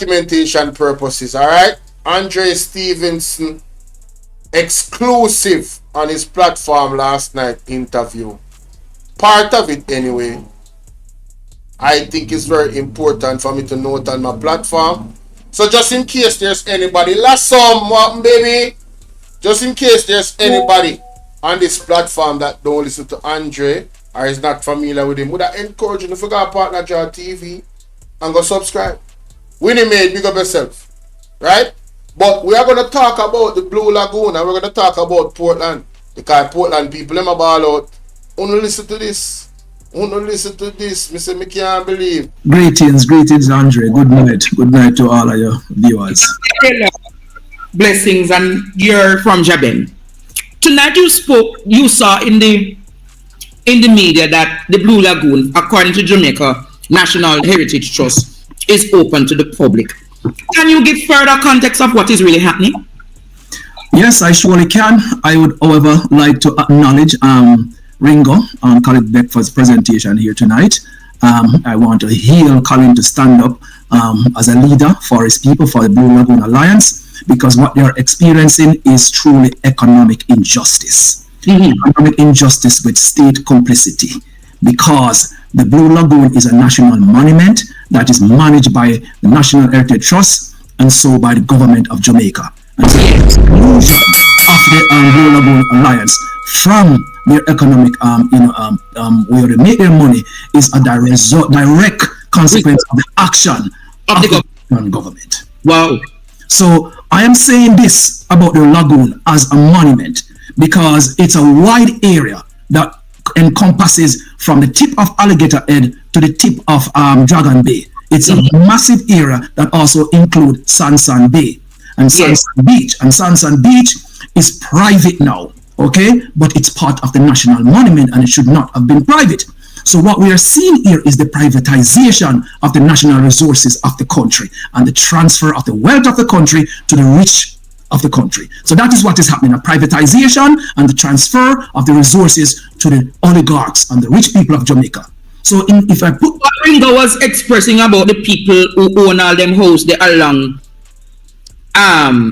documentation purposes, all right? Andre Stevenson exclusive on his platform last night interview. Part of it anyway. I think it's very important for me to note on my platform. So just in case there's anybody, last some baby. Just in case there's anybody on this platform that don't listen to Andre or is not familiar with him, would I encourage you to forget Pdtv and go subscribe. Winnie made, big up yourself. Right? But we are going to talk about the Blue Lagoon and we're going to talk about Portland. Because Portland people, let me ball out. Only listen to this. Listen to this. Me can't believe. Greetings, Andre. Good night to all of your viewers. Blessings, and you're from Jabin. Tonight you saw in the media that the Blue Lagoon, according to Jamaica National Heritage Trust, is open to the public. Can you give further context of what is really happening? Yes, I surely can. I would, however, like to acknowledge Ringo, Colin Beckford's presentation here tonight. I want to hail Colin to stand up as a leader for his people, for the Blue Lagoon Alliance, because what they are experiencing is truly economic injustice. Economic injustice with state complicity, because the Blue Lagoon is a national monument that is managed by the National Heritage Trust and so by the government of Jamaica. And so the exclusion of the Blue Lagoon Alliance from their economic, where they make their money is a direct consequence of the action of the government. Wow. So I am saying this about the lagoon as a monument because it's a wide area that encompasses from the tip of Alligator Head to the tip of Dragon Bay. It's a massive area that also includes Sansan Bay and Sansan Beach. And Sansan Beach is private now, okay? But it's part of the national monument and it should not have been private. So what we are seeing here is the privatization of the national resources of the country and the transfer of the wealth of the country to the rich of the country. So that is what is happening, a privatization and the transfer of the resources to the oligarchs and the rich people of Jamaica. So if I put... What Ringo was expressing about the people who own all them houses along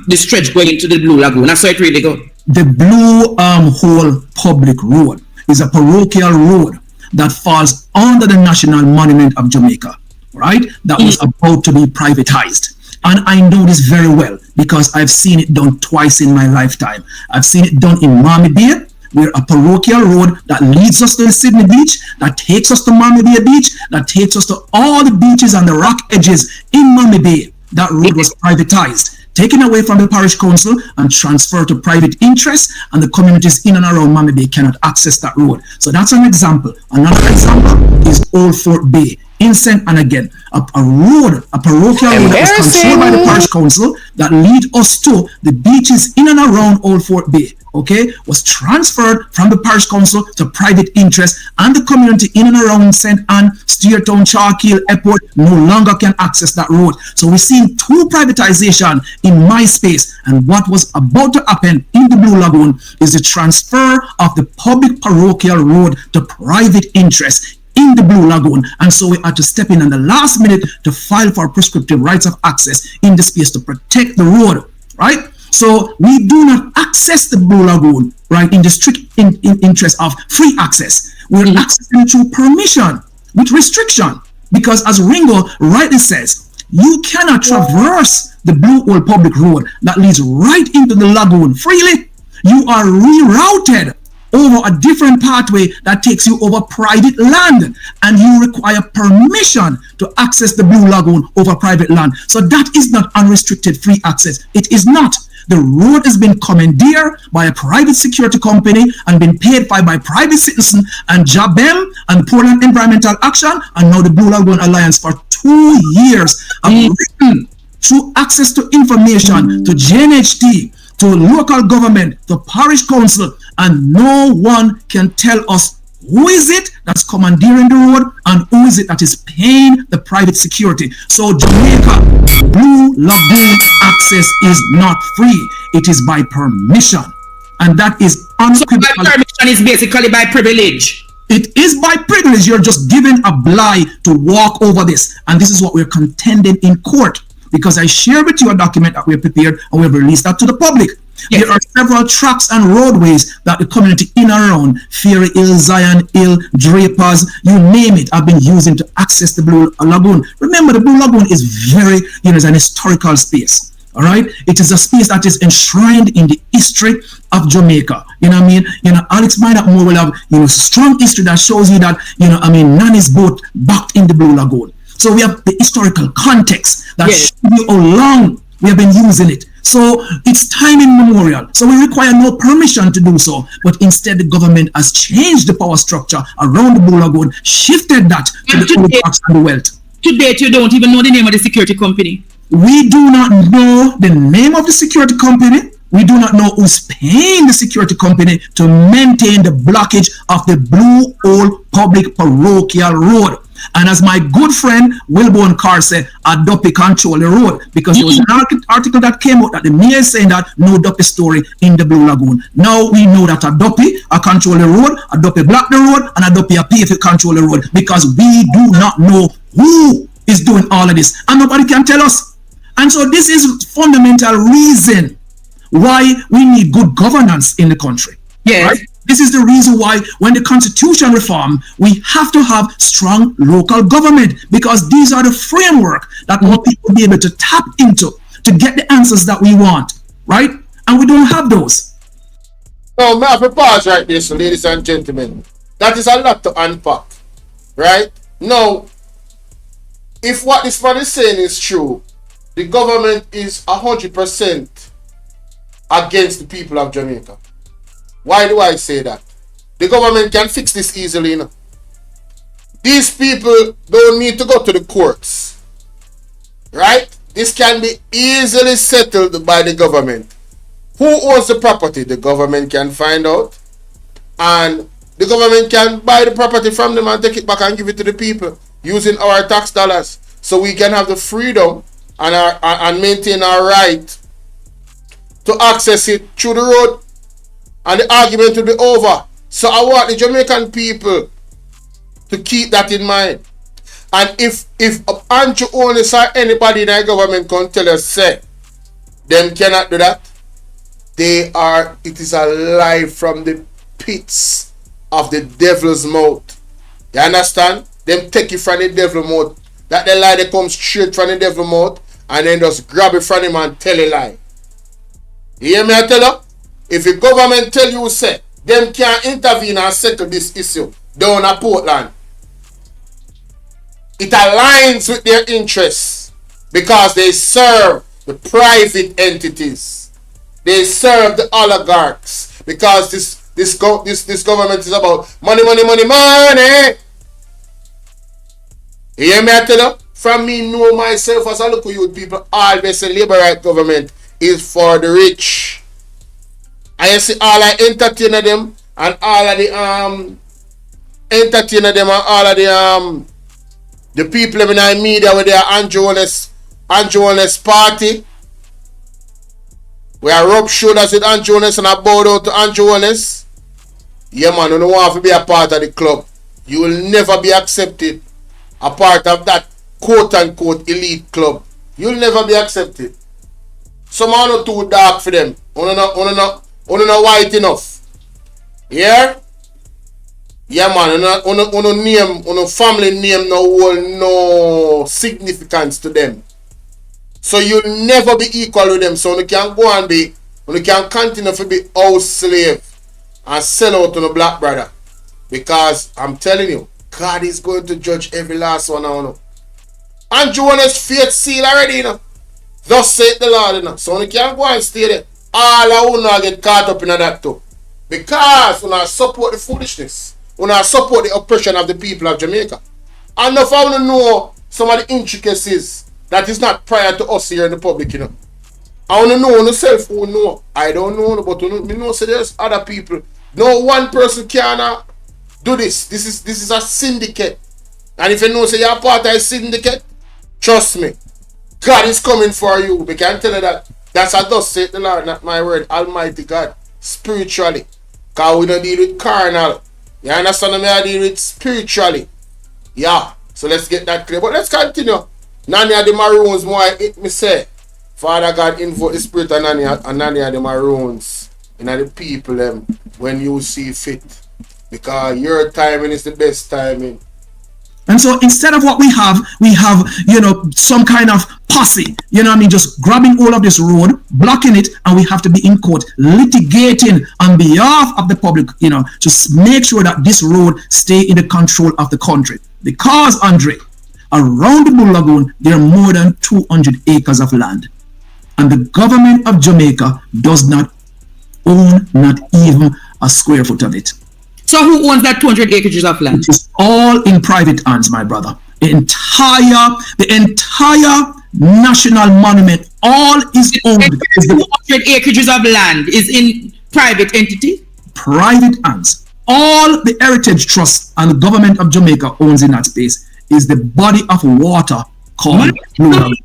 the stretch going into the Blue Lagoon, that's how it really goes. The Blue Hole Public Road is a parochial road that falls under the National Monument of Jamaica, right? That was about to be privatized. And I know this very well because I've seen it done twice in my lifetime. I've seen it done in Miami Bay, where a parochial road that leads us to the Sydney Beach, that takes us to Miami Bay Beach, that takes us to all the beaches and the rock edges in Miami Bay. That road was privatized, taken away from the parish council and transferred to private interests, and the communities in and around Miami Bay cannot access that road. So that's an example. Another example is Old Fort Bay. In St. and again, a parochial road that was controlled by the parish council that lead us to the beaches in and around Old Fort Bay, okay, was transferred from the parish council to private interest, and the community in and around St. Anne, Steertown, Chalkhill Airport no longer can access that road. So we're seeing two privatization in my space, and what was about to happen in the Blue Lagoon is the transfer of the public parochial road to private interest in the Blue Lagoon. And so we had to step in the last minute to file for prescriptive rights of access in the space to protect the road, right? So we do not access the Blue Lagoon, right, in the strict interest of free access. We're accessing through permission with restriction, because as Ringo rightly says, you cannot traverse the Blue Hole Public Road that leads right into the lagoon freely. You are rerouted over a different pathway that takes you over private land, and you require permission to access the Blue Lagoon over private land. So that is not unrestricted free access. It is not. The road has been commandeered by a private security company and been paid for by private citizens, and JABEM and Portland Environmental Action and now the Blue Lagoon Alliance for 2 years have written through access to information to JNHT, to local government, to parish council, and no one can tell us who is it that's commandeering the road and who is it that is paying the private security. So Jamaica, Blue Lagoon access is not free. It is by permission. And that is unequivocal. So by permission is basically by privilege. It is by privilege. You're just given a blight to walk over this. And this is what we're contending in court. because I share with you a document that we have prepared and we have released that to the public. Yes. There are several tracks and roadways that the community in and around Fairy Hill, Zion Hill, Drapers, you name it, have been using to access the Blue Lagoon. Remember, the Blue Lagoon is very, it's an historical space. All right, it is a space that is enshrined in the history of Jamaica. You know what I mean? Alex Minor Moore will have strong history that shows you that Nani's boat backed in the Blue Lagoon. So we have the historical context that shows you how long we have been using it. So it's time immemorial. So we require no permission to do so, but instead the government has changed the power structure around the Blue Lagoon, shifted that to the old parks and the wealth. To date, you don't even know the name of the security company. We do not know the name of the security company. We do not know who's paying the security company to maintain the blockage of the Blue Hole Public Parochial Road. And as my good friend Wilborn Carr said, Adopi control the road, because there was an article that came out that the mayor is saying that no Adopi story in the Blue Lagoon. Now we know that Adopi control the road, Adopi block the road, and Adopi pay to control the road, because we do not know who is doing all of this, and nobody can tell us. And so this is fundamental reason why we need good governance in the country. Yes. Right? This is the reason why when the constitution reform, we have to have strong local government, because these are the framework that more people be able to tap into to get the answers that we want, right? And we don't have those. Now, may I have to pause right there, so ladies and gentlemen. That is a lot to unpack, right? Now, if what this man is saying is true, the government is 100% against the people of Jamaica. Why do I say that? The government can fix this easily, These people don't need to go to the courts, right? This can be easily settled by the government. Who owns the property? The government can find out, and the government can buy the property from them and take it back and give it to the people using our tax dollars, so we can have the freedom and maintain our right to access it through the road, and the argument will be over. So I want the Jamaican people to keep that in mind. And if Andrew Onis or anybody in the government can tell us, say, them cannot do that, it is a lie from the pits of the devil's mouth. You understand? Them take it from the devil's mouth. That the lie, they come straight from the devil's mouth, and then just grab it from him and tell a lie. You hear me, I tell you? If the government tell you, say, them can't intervene and settle this issue down at Portland, it aligns with their interests, because they serve the private entities. They serve the oligarchs, because this government is about money, money, money, money. You hear me, I tell you? From me know myself as a local youth people, always say labor right government is for the rich. I see all I entertain them, and all of the people in the media with their Andrew Onis party. We are rub shoulders with Andrew Onis and I bow down to Andrew Onis. Yeah man, you don't want to be a part of the club. You will never be accepted a part of that quote-unquote elite club. You'll never be accepted. Some are not too dark for them. Only not white enough. Yeah? Yeah man, on family name no significance to them. So you'll never be equal with them. So you can go and you can continue to be house slave and sell out to the black brother. Because I'm telling you, God is going to judge every last one of them. And Jonas' faith seal already, Thus saith the Lord, So you can't go and stay there. All of you get caught up in that too. Because you support the foolishness. You support the oppression of the people of Jamaica. And if I want to know some of the intricacies that is not prior to us here in the public, I want to know yourself who know. I don't know, but you know, so there's other people. No one person can do this. This is a syndicate. And if you know say you're part of a syndicate, trust me, God is coming for you. We can tell you that. That's a thus saith the Lord, not my word. Almighty God, spiritually. Because we don't deal with carnal. You understand me? I deal with spiritually. Yeah. So let's get that clear. But let's continue. Nanya the Maroons, more it me say. Father God invoke the spirit of Nanya the Maroons. And the people them when you see fit. Because your timing is the best timing. And so instead of what we have, some kind of posse, just grabbing all of this road, blocking it, and we have to be in court litigating on behalf of the public, to make sure that this road stay in the control of the country. Because, Andre, around the Blue Lagoon, there are more than 200 acres of land. And the government of Jamaica does not own not even a square foot of it. So who owns that 200 acres of land? It is all in private hands, my brother. The entire national monument, all is owned. 200 acres of land is in private entity? Private hands. All the Heritage Trust and the government of Jamaica owns in that space is the body of water called Blue Lagoon.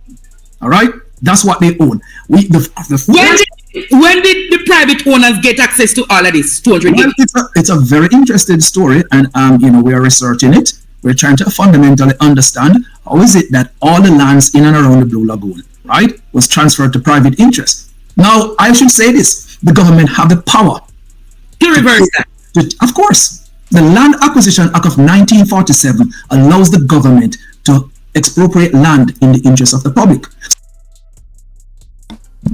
All right? That's what they own. When did the private owners get access to all of this 200 acres? It's a very interesting story, and we are researching it. We're trying to fundamentally understand how is it that all the lands in and around the Blue Lagoon, right, was transferred to private interests. Now, I should say this: the government have the power to reverse that. Of course, the Land Acquisition Act of 1947 allows the government to expropriate land in the interest of the public.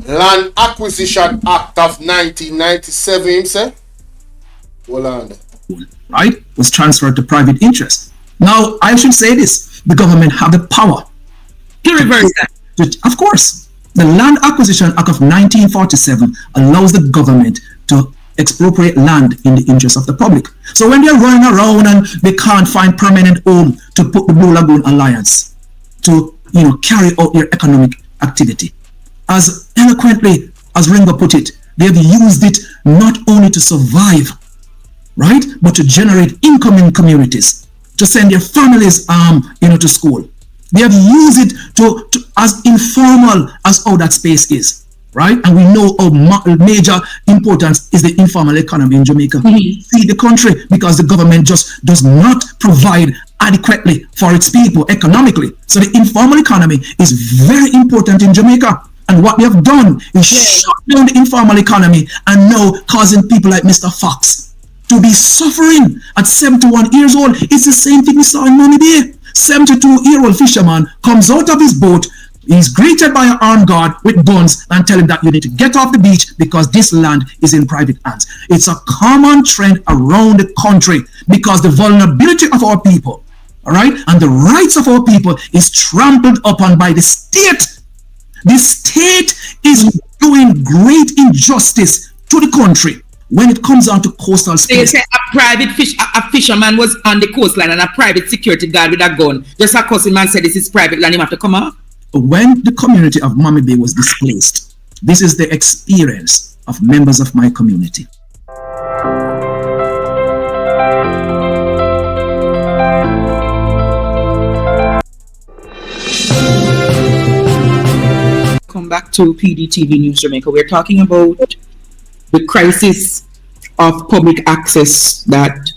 Land Acquisition Act of 1997, you say? Hold on. Right? Was transferred to private interest. Now, I should say this: the government have the power to reverse that. Of course, the Land Acquisition Act of 1947 allows the government to expropriate land in the interest of the public. So when they're running around and they can't find permanent home to put the Blue Lagoon Alliance to carry out their economic activity, as eloquently as Ringo put it, they've used it not only to survive, right, but to generate income in communities, to send their families to school. They have used it to as informal as how that space is, right? And we know how major importance is the informal economy in Jamaica. See the country, because the government just does not provide adequately for its people economically. So the informal economy is very important in Jamaica. And what they have done is shut down the informal economy and now causing people like Mr. Fox to be suffering at 71 years old. It's the same thing we saw in Money Bay. 72-year-old fisherman comes out of his boat. He's greeted by an armed guard with guns and tell him that you need to get off the beach because this land is in private hands. It's a common trend around the country because the vulnerability of our people, all right, and the rights of our people is trampled upon by the state. The state is doing great injustice to the country when it comes down to coastal space. They say a fisherman was on the coastline and a private security guard with a gun. Just a cousin man said this is private land, you have to come out. When the community of Mommy Bay was displaced, this is the experience of members of my community. Come back to Pdtv News Jamaica. We're talking about the crisis of public access that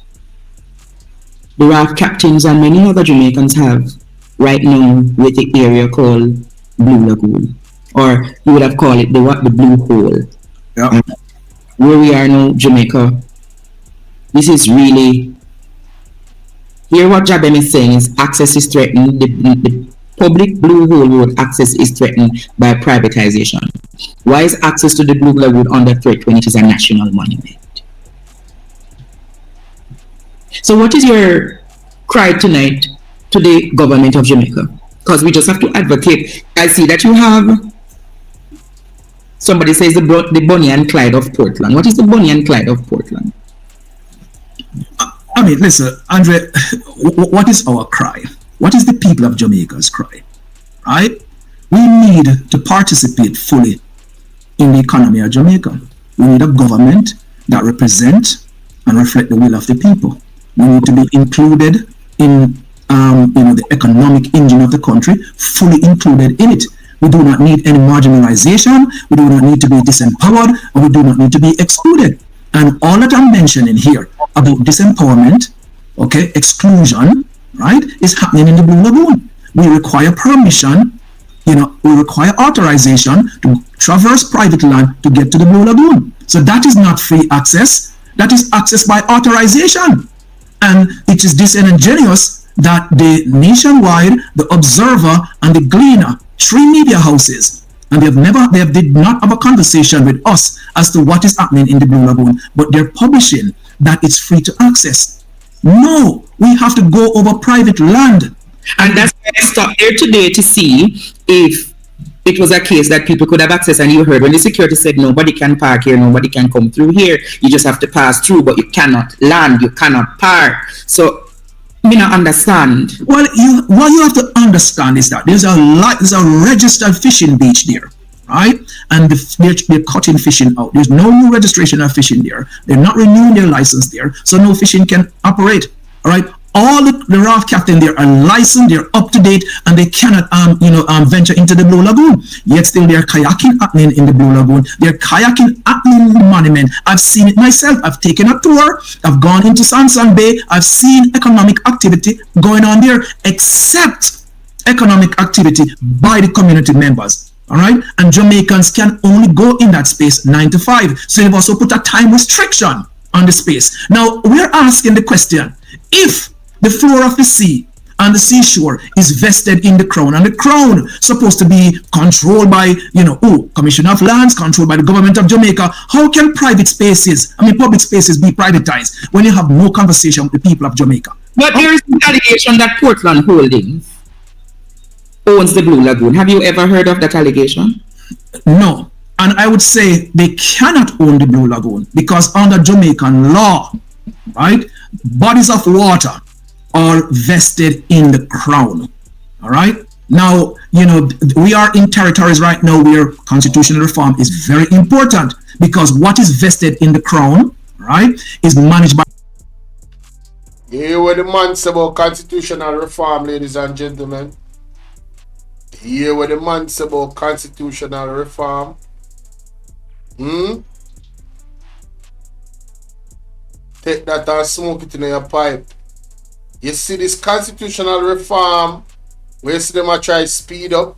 the raft captains and many other Jamaicans have right now with the area called Blue Lagoon, or you would have called it the Blue Hole. Yeah. Where we are now, Jamaica, this is really, here what Jabem is saying is access is threatened. The public Blue Hole road access is threatened by privatization. Why is access to the Blue Lagoon under threat when it is a national monument? So what is your cry tonight to the government of Jamaica? Because we just have to advocate. I see that you have, somebody says the Bonnie and Clyde of Portland. What is the Bonnie and Clyde of Portland? I mean, listen, Andre, what is our cry? What is the people of Jamaica's cry? Right? We need to participate fully in the economy of Jamaica. We need a government that represents and reflects the will of the people. We need to be included in the economic engine of the country, fully included in it. We do not need any marginalization. We do not need to be disempowered, and we do not need to be excluded. And all that I'm mentioning here about disempowerment, okay, exclusion, right, is happening in the Blue Lagoon. we require permission, we require authorization to traverse private land to get to the Blue Lagoon. So that is not free access. That is access by authorization. And it is disingenuous that the Nationwide, the Observer, and the Gleaner, 3 media houses, and they did not have a conversation with us as to what is happening in the Blue Lagoon, but they're publishing that it's free to access. No, we have to go over private land. And that's why I stopped there today to see if it was a case that people could have access. And you heard when the security said nobody can park here, nobody can come through here, you just have to pass through, but you cannot land, you cannot park. So me not understand. Well, what you have to understand is that there's a registered fishing beach there, right? And they're cutting fishing out. There's no new registration of fishing there. They're not renewing their license there, so no fishing can operate. All right. All the raft captains there are licensed, they're up to date, and they cannot venture into the Blue Lagoon. Yet still they're kayaking happening in the Blue Lagoon. They're kayaking happening in the monument. I've seen it myself. I've taken a tour. I've gone into Sansan Bay. I've seen economic activity going on there, except economic activity by the community members. All right, and Jamaicans can only go in that space 9 to 5. So they've also put a time restriction on the space. Now we're asking the question: if the floor of the sea and the seashore is vested in the Crown, and the Crown supposed to be controlled by, Commission of Lands, controlled by the government of Jamaica, how can public spaces be privatized when you have no conversation with the people of Jamaica? But there is an allegation that Portland Holdings owns the Blue Lagoon. Have you ever heard of that allegation? No. And I would say they cannot own the Blue Lagoon because under Jamaican law, right, bodies of water are vested in the Crown. All right. Now, we are in territories right now where constitutional reform is very important because what is vested in the Crown, right, is managed by. Here where the man say about constitutional reform, ladies and gentlemen. Here where the man say about constitutional reform. Take that and smoke it in your pipe. You see this constitutional reform, where you see them try to speed up.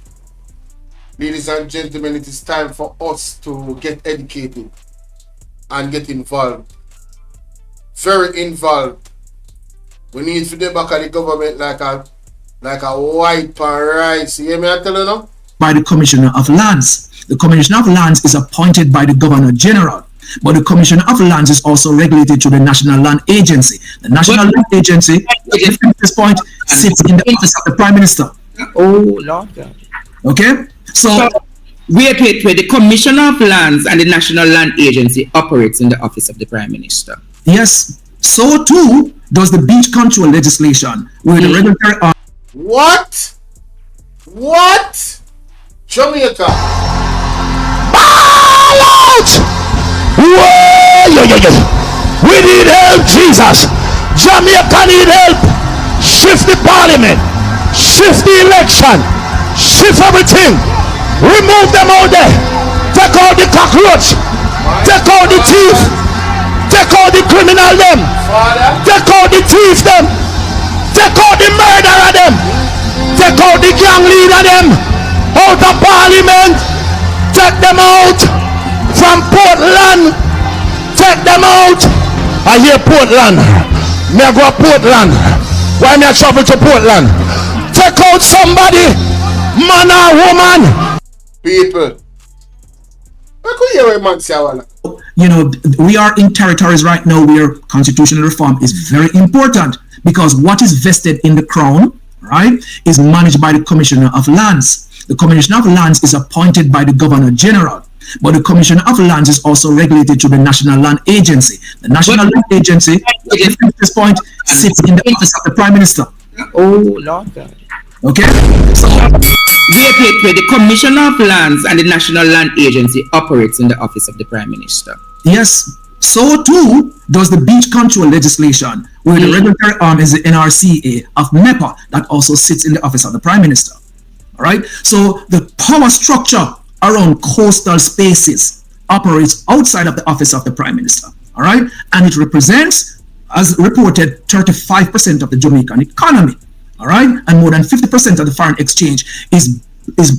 Ladies and gentlemen, it is time for us to get educated and get involved. Very involved. We need to get back at the government like a white pan rice. You hear me I tell you now? By the Commissioner of Lands. The Commissioner of Lands is appointed by the Governor General. But the Commission of Lands is also regulated through the National Land Agency. The National Land Agency, at this point, sits in the office of the Prime Minister. Oh, Lord God. Okay? So wait. The Commission of Lands and the National Land Agency operates in the office of the Prime Minister. Yes. So too does the beach control legislation, where the regulatory... What? Jamaica. Ball out! Whoa, we need help, Jesus. Jamaica need help. Shift the parliament, shift the election, shift everything. Remove them out there. Take out the cockroach, take out the thief, take out the criminal them, take out the thief them, take out the murderer them, take out the gang leader them out of parliament. Take them out from Portland. Take them out. I hear Portland. Me I go to Portland. Why me I travel to Portland? Take out somebody, man or woman. People. I could hear a man say we are in territories right now where constitutional reform is very important because what is vested in the Crown, right, is managed by the Commissioner of Lands. The Commissioner of Lands is appointed by the Governor General. But the Commission of Lands is also regulated through the National Land Agency. The National Land Agency, at this point, sits in the office of the Prime Minister. Oh, Lord God. Okay? So, wait. The Commission of Lands and the National Land Agency operates in the office of the Prime Minister. Yes. So too does the beach control legislation, where the regulatory arm is the NRCA of NEPA, that also sits in the office of the Prime Minister. All right? So the power structure around coastal spaces operates outside of the office of the Prime Minister. All right? And it represents, as reported, 35% of the Jamaican economy. all right, and more than 50% of the foreign exchange is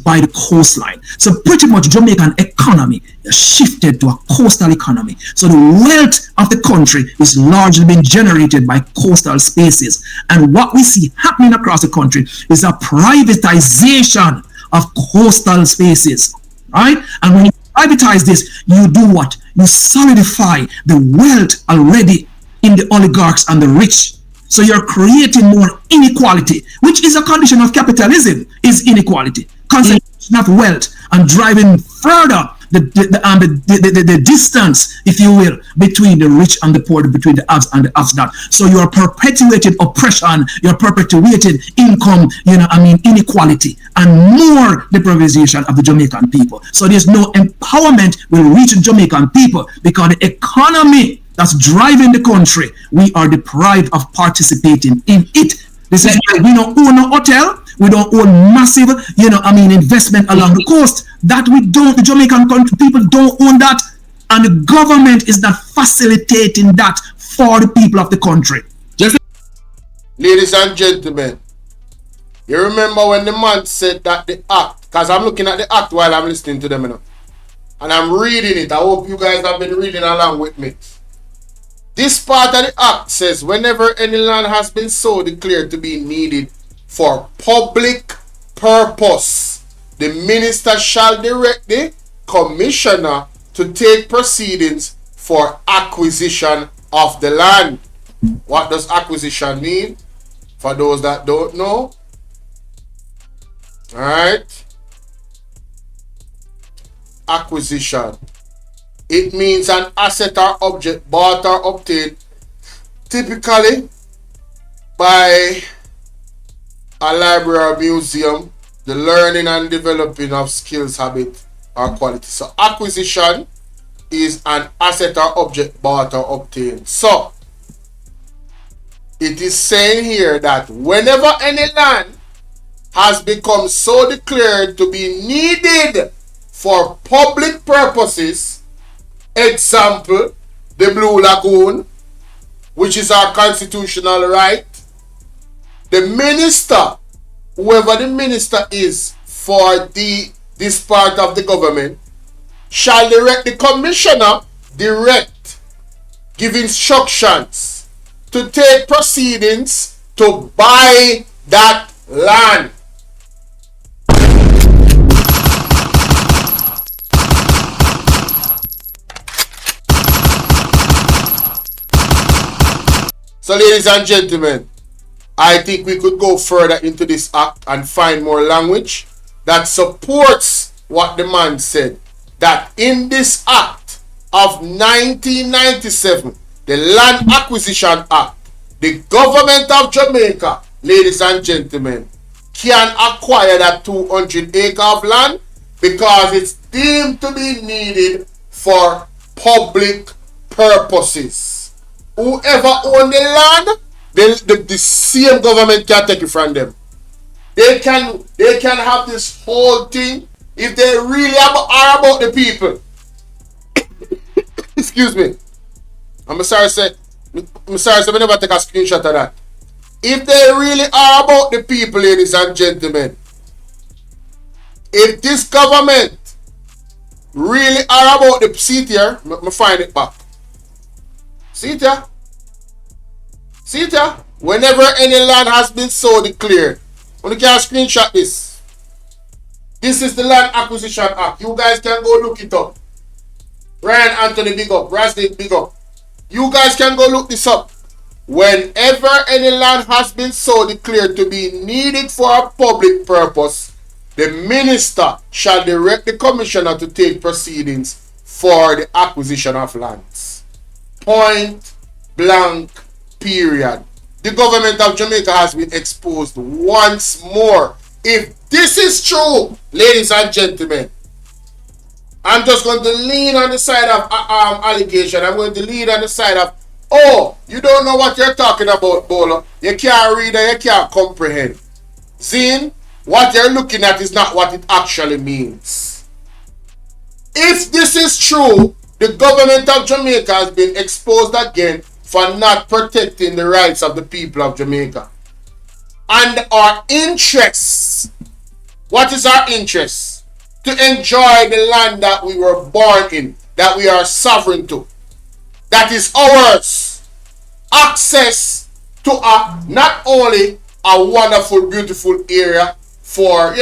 by the coastline. So pretty much Jamaican economy has shifted to a coastal economy. So the wealth of the country is largely being generated by coastal spaces. And what we see happening across the country is a privatization of coastal spaces, right? And when you privatize this, you do what? You solidify the wealth already in the oligarchs and the rich. So you're creating more inequality, which is a condition of capitalism, is inequality, concentration of wealth, and driving further the distance, if you will, between the rich and the poor, between the haves and the have-not. So you're perpetuating oppression, you're perpetuating income, inequality, and more deprivation of the Jamaican people. So there's no empowerment will reach the Jamaican people because the economy that's driving the country, we are deprived of participating in it. This is why we don't own a hotel, we don't own massive, investment along the coast. That we don't, the Jamaican country people don't own that, and the government is not facilitating that for the people of the country. Ladies and gentlemen, you remember when the man said that the act, because I'm looking at the act while I'm listening to them, and I'm reading it. I hope you guys have been reading along with me. This part of the act says, whenever any land has been so declared to be needed for public purpose, the minister shall direct the commissioner to take proceedings for acquisition of the land. What does acquisition mean? For those that don't know. Alright. Acquisition. It means an asset or object bought or obtained typically by a library or museum, the learning and developing of skills, habit, or quality. So acquisition is an asset or object bought or obtained. So it is saying here that whenever any land has become so declared to be needed for public purposes, example, the Blue Lagoon, which is our constitutional right, the minister, whoever the minister is for this part of the government, shall direct the commissioner, give instructions to take proceedings to buy that land. So ladies and gentlemen, I think we could go further into this act and find more language that supports what the man said. That in this act of 1997, the Land Acquisition Act, the government of Jamaica, ladies and gentlemen, can acquire that 200 acre of land because it's deemed to be needed for public purposes. Whoever own the land, the same government can take it from them. They can have this whole thing if they really are about the people. Excuse me. I'm sorry, we never take a screenshot of that. If they really are about the people, ladies and gentlemen, if this government really are about the seat here, me find it back. See it here? See it here? Whenever any land has been so declared, you can screenshot this. This is the Land Acquisition Act. You guys can go look it up. Ryan Anthony, big up. Rasnick, big up. You guys can go look this up. Whenever any land has been so declared to be needed for a public purpose, the minister shall direct the commissioner to take proceedings for the acquisition of lands. Point blank, period. The government of Jamaica has been exposed once more. If this is true, ladies and gentlemen, I'm just going to lean on the side of allegation. I'm going to lean on the side of, oh, you don't know what you're talking about, Bolo. You can't read and you can't comprehend. Zine, what you're looking at is not what it actually means. If this is true, the government of Jamaica has been exposed again for not protecting the rights of the people of Jamaica. And our interests. What is our interest? To enjoy the land that we were born in, that we are sovereign to. That is ours. Access to not only a wonderful, beautiful area for,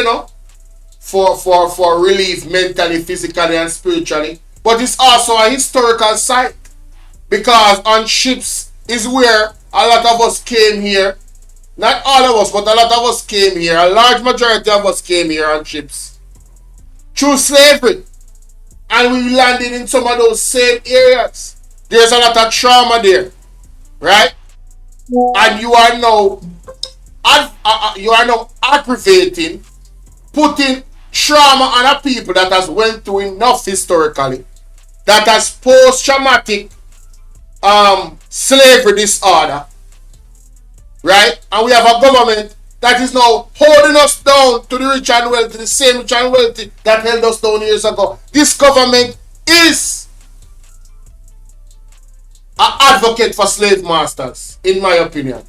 for relief mentally, physically, and spiritually, but it's also a historical site. Because on ships is where a lot of us came here. Not all of us, but a lot of us came here. A large majority of us came here on ships through slavery. And we landed in some of those same areas. There's a lot of trauma there. Right? And you are now aggravating, putting trauma on a people that has went through enough historically, that has post-traumatic slavery disorder, right? And we have a government that is now holding us down to the rich and wealthy, the same rich and wealthy that held us down years ago. This government is an advocate for slave masters, in my opinion.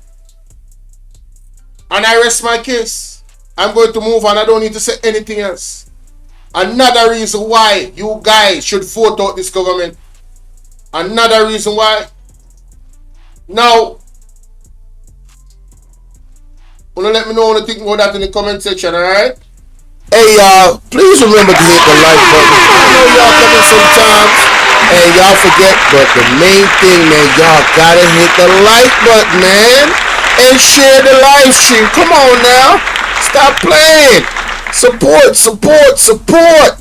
And I rest my case. I'm going to move on. I don't need to say anything else. Another reason why you guys should vote out this government. Another reason why. Now, wanna let me know what you think about that in the comment section, alright? Hey y'all, please remember to hit the like button. I know y'all coming sometimes and y'all forget, but the main thing, man, y'all gotta hit the like button, man, and share the live stream. Come on now, stop playing. Support, support, support.